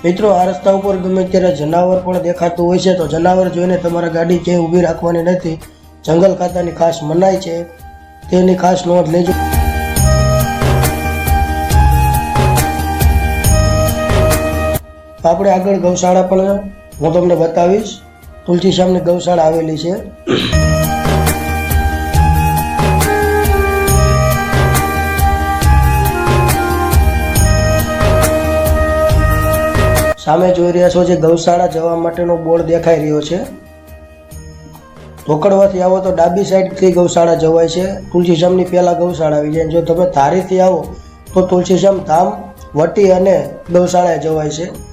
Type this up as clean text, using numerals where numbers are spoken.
મિત્રો, આ રસ્તા ઉપર ગમે ત્યારે જનાવર પણ દેખાતું હોય છે, તો જનાવર જોઈને તમારે ગાડી ક્યાંય ઊભી રાખવાની નથી. જંગલ ખાતાની ખાસ મનાઈ છે, તેની ખાસ નોંધ લેજો. આપણે આગળ ગૌશાળા પણ હું તમને બતાવીશ. તુલસીશ્યામની ગૌશાળા આવેલી છે. સામે જોઈ રહ્યા છો જે ગૌશાળા જવા માટેનો બોર્ડ દેખાઈ રહ્યો છે. ધોકડવાથી આવો તો ડાબી સાઈડથી ગૌશાળા જવાય છે. તુલસીશ્યામની પહેલા ગૌશાળા આવી જાય. જો તમે ધારીથી આવો તો તુલસીશ્યામ ધામ, વટી અને ગૌશાળાએ જવાય છે.